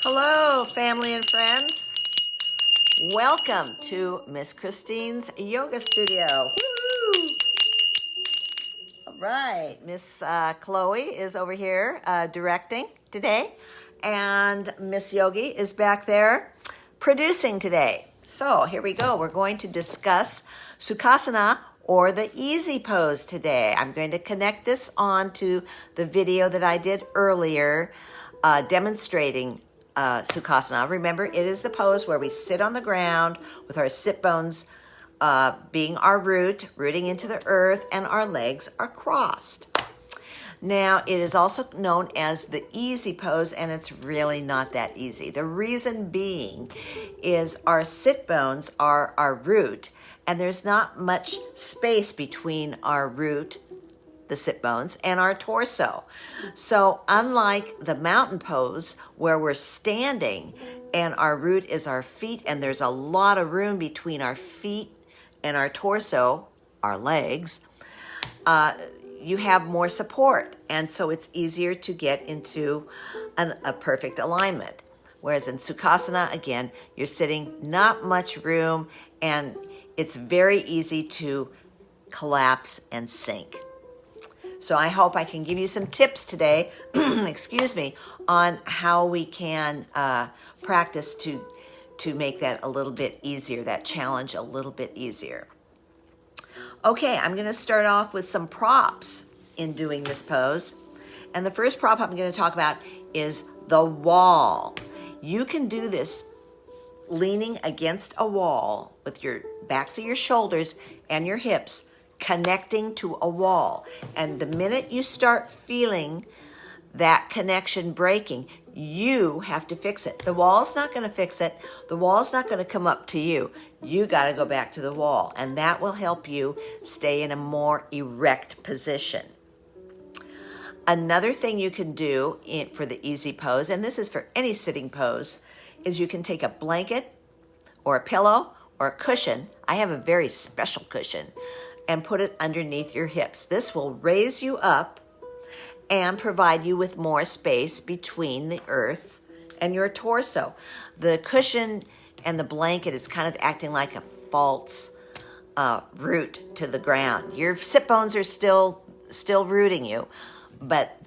Hello, family and friends. Welcome to Miss Christine's Yoga Studio. Woo! All right, Miss Chloe is over here directing today, and Miss Yogi is back there producing today. So here we go. We're going to discuss Sukhasana, or the easy pose today. I'm going to connect this on to the video that I did earlier demonstrating Sukhasana. Remember, it is the pose where we sit on the ground with our sit bones being our root, rooting into the earth, and our legs are crossed. Now, it is also known as the easy pose, and it's really not that easy. The reason being is our sit bones are our root, and there's not much space between our root, the sit bones, and our torso. So unlike the mountain pose where we're standing and our root is our feet and there's a lot of room between our feet and our torso, our legs, you have more support, and so it's easier to get into a perfect alignment. Whereas in Sukhasana, again, you're sitting, not much room, and it's very easy to collapse and sink. So I hope I can give you some tips today, excuse me, on how we can practice to make that a little bit easier, that challenge a little bit easier. Okay, I'm going to start off with some props in doing this pose. And the first prop I'm going to talk about is the wall. You can do this leaning against a wall with your backs of your shoulders and your hips connecting to a wall. And the minute you start feeling that connection breaking, you have to fix it. The wall's not going to fix it. The wall's not going to come up to you. You got to go back to the wall, and that will help you stay in a more erect position. Another thing you can do for the easy pose, and this is for any sitting pose, is you can take a blanket or a pillow or a cushion. I have a very special cushion, and put it underneath your hips. This will raise you up and provide you with more space between the earth and your torso. The cushion and the blanket is kind of acting like a false root to the ground. Your sit bones are still rooting you, but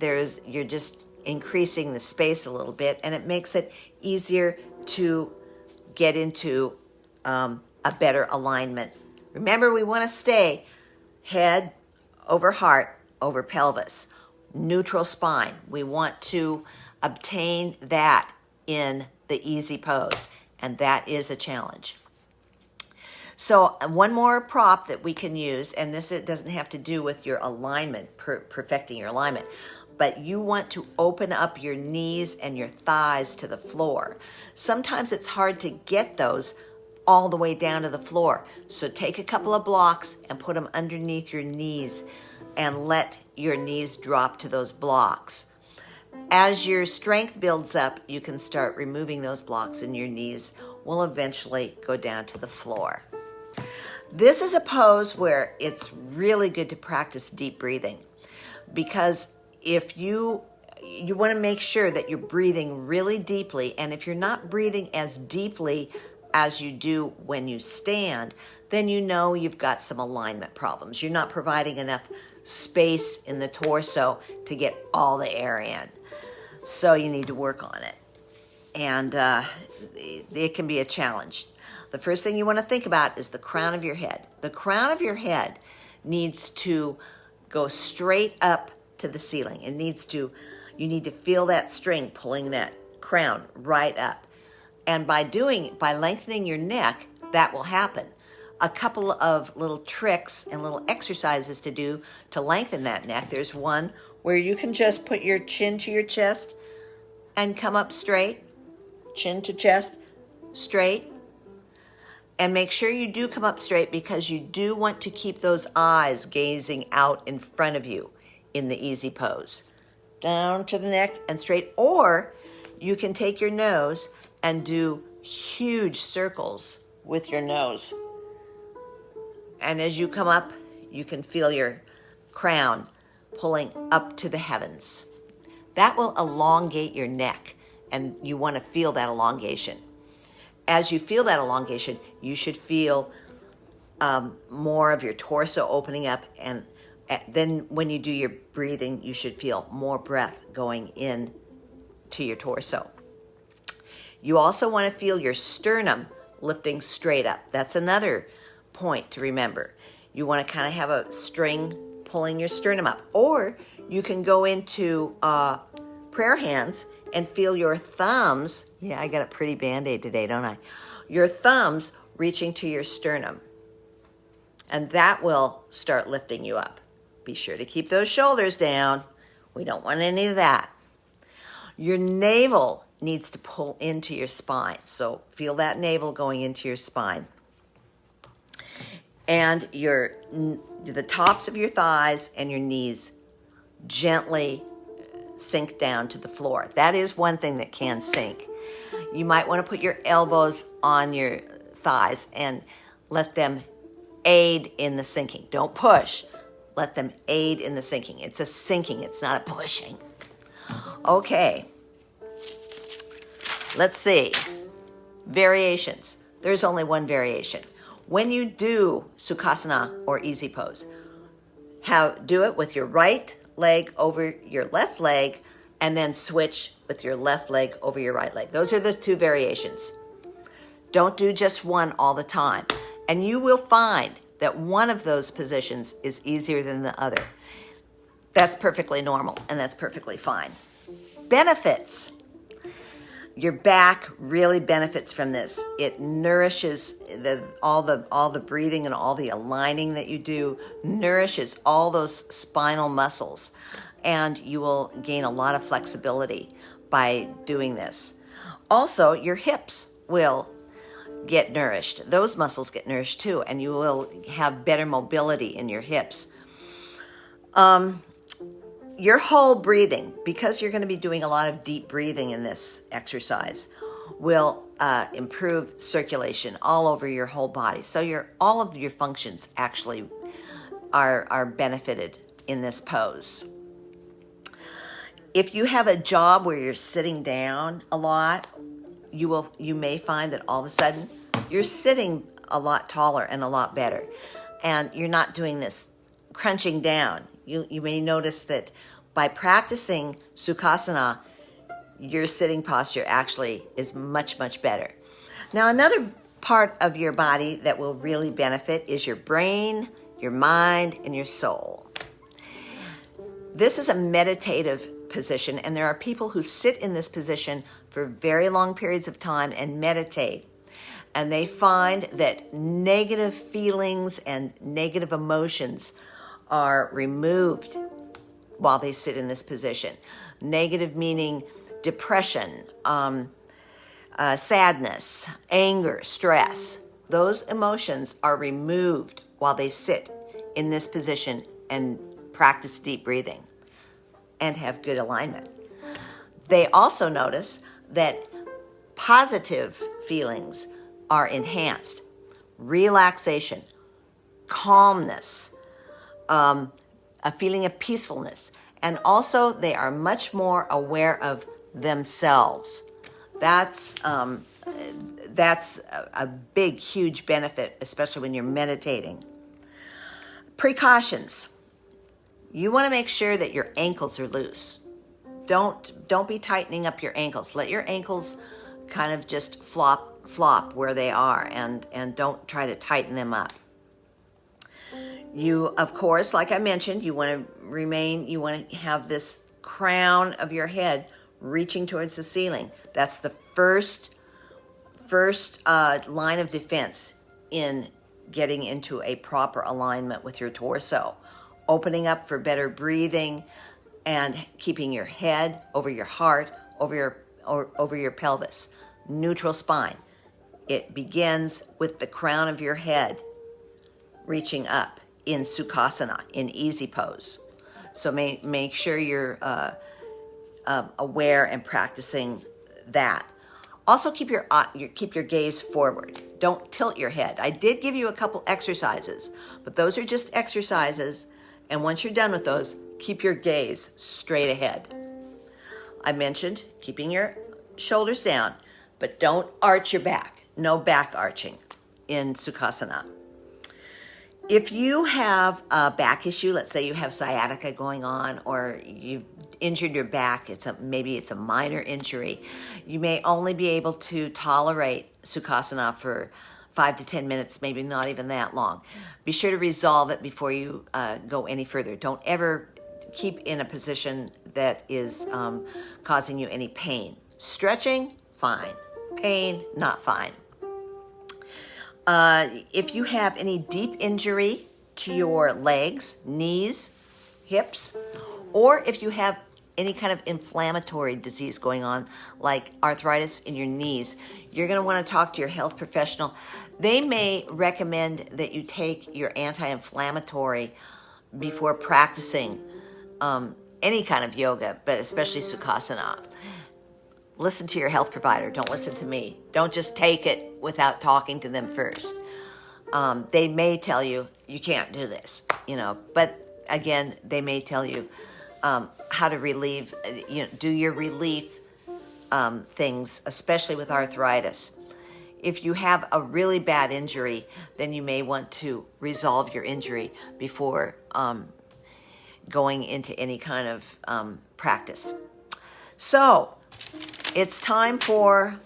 you're just increasing the space a little bit, and it makes it easier to get into a better alignment. Remember, we want to stay head over heart over pelvis, neutral spine. We want to obtain that in the easy pose, and that is a challenge. So one more prop that we can use, and it doesn't have to do with your alignment, perfecting your alignment, but you want to open up your knees and your thighs to the floor. Sometimes it's hard to get those all the way down to the floor. So take a couple of blocks and put them underneath your knees and let your knees drop to those blocks. As your strength builds up, you can start removing those blocks and your knees will eventually go down to the floor. This is a pose where it's really good to practice deep breathing, because if you want to make sure that you're breathing really deeply, and if you're not breathing as deeply as you do when you stand, then you know you've got some alignment problems. You're not providing enough space in the torso to get all the air in. So you need to work on it. And it can be a challenge. The first thing you want to think about is the crown of your head. The crown of your head needs to go straight up to the ceiling. You need to feel that string pulling that crown right up. And by lengthening your neck, that will happen. A couple of little tricks and little exercises to do to lengthen that neck. There's one where you can just put your chin to your chest and come up straight. Chin to chest, straight. And make sure you do come up straight, because you do want to keep those eyes gazing out in front of you in the easy pose. Down to the neck and straight. Or you can take your nose and do huge circles with your nose. And as you come up, you can feel your crown pulling up to the heavens. That will elongate your neck and you want to feel that elongation. As you feel that elongation, you should feel more of your torso opening up, and then when you do your breathing, you should feel more breath going in to your torso. You also want to feel your sternum lifting straight up. That's another point to remember. You want to kind of have a string pulling your sternum up. Or you can go into prayer hands and feel your thumbs. Yeah, I got a pretty Band-Aid today, don't I? Your thumbs reaching to your sternum. And that will start lifting you up. Be sure to keep those shoulders down. We don't want any of that. Your navel needs to pull into your spine. So feel that navel going into your spine. And the tops of your thighs and your knees gently sink down to the floor. That is one thing that can sink. You might want to put your elbows on your thighs and let them aid in the sinking. Don't push. Let them aid in the sinking. It's a sinking. It's not a pushing. Okay. Let's see. Variations. There's only one variation. When you do Sukhasana or easy pose, do it with your right leg over your left leg, and then switch with your left leg over your right leg. Those are the two variations. Don't do just one all the time. And you will find that one of those positions is easier than the other. That's perfectly normal, and that's perfectly fine. Benefits. Your back really benefits from this. It nourishes all the breathing and all the aligning that you do, nourishes all those spinal muscles, and you will gain a lot of flexibility by doing this. Also, your hips will get nourished. Those muscles get nourished too, and you will have better mobility in your hips. Your whole breathing, because you're going to be doing a lot of deep breathing in this exercise, will improve circulation all over your whole body. So all of your functions actually are benefited in this pose. If you have a job where you're sitting down a lot, you may find that all of a sudden you're sitting a lot taller and a lot better, and you're not doing this crunching down. You may notice that by practicing Sukhasana, your sitting posture actually is much, much better. Now, another part of your body that will really benefit is your brain, your mind, and your soul. This is a meditative position, and there are people who sit in this position for very long periods of time and meditate. And they find that negative feelings and negative emotions are removed while they sit in this position. Negative meaning depression, sadness, anger, stress. Those emotions are removed while they sit in this position and practice deep breathing and have good alignment. They also notice that positive feelings are enhanced. Relaxation, calmness, a feeling of peacefulness, and also they are much more aware of themselves. That's a big, huge benefit, especially when you're meditating. Precautions. You want to make sure that your ankles are loose. Don't be tightening up your ankles. Let your ankles kind of just flop where they are, and don't try to tighten them up. You, of course, like I mentioned, you want to have this crown of your head reaching towards the ceiling. That's the first line of defense in getting into a proper alignment with your torso. Opening up for better breathing and keeping your head over your heart, over your pelvis. Neutral spine. It begins with the crown of your head reaching up in Sukhasana, in easy pose. So make sure you're aware and practicing that. Also keep your gaze forward. Don't tilt your head. I did give you a couple exercises, but those are just exercises, and once you're done with those, keep your gaze straight ahead. I mentioned keeping your shoulders down, but don't arch your back. No back arching in Sukhasana. If you have a back issue, let's say you have sciatica going on, or you've injured your back, maybe it's a minor injury, you may only be able to tolerate Sukhasana for 5 to 10 minutes, maybe not even that long. Be sure to resolve it before you go any further. Don't ever keep in a position that is causing you any pain. Stretching, fine. Pain, not fine. If you have any deep injury to your legs, knees, hips, or if you have any kind of inflammatory disease going on, like arthritis in your knees, you're going to want to talk to your health professional. They may recommend that you take your anti-inflammatory before practicing any kind of yoga, but especially Sukhasana. Listen to your health provider. Don't listen to me. Don't just take it without talking to them first. They may tell you can't do this, but again, they may tell you how to relieve, do your relief things, especially with arthritis. If you have a really bad injury, then you may want to resolve your injury before going into any kind of practice. So, it's time for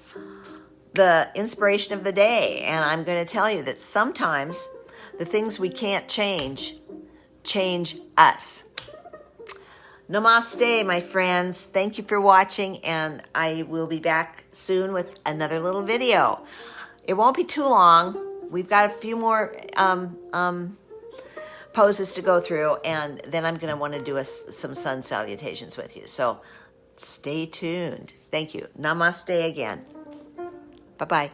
the inspiration of the day, and I'm going to tell you that sometimes the things we can't change us. Namaste, my friends. Thank you for watching, and I will be back soon with another little video. It won't be too long. We've got a few more poses to go through, and then I'm going to want to do some sun salutations with you. So stay tuned. Thank you. Namaste again. Bye-bye.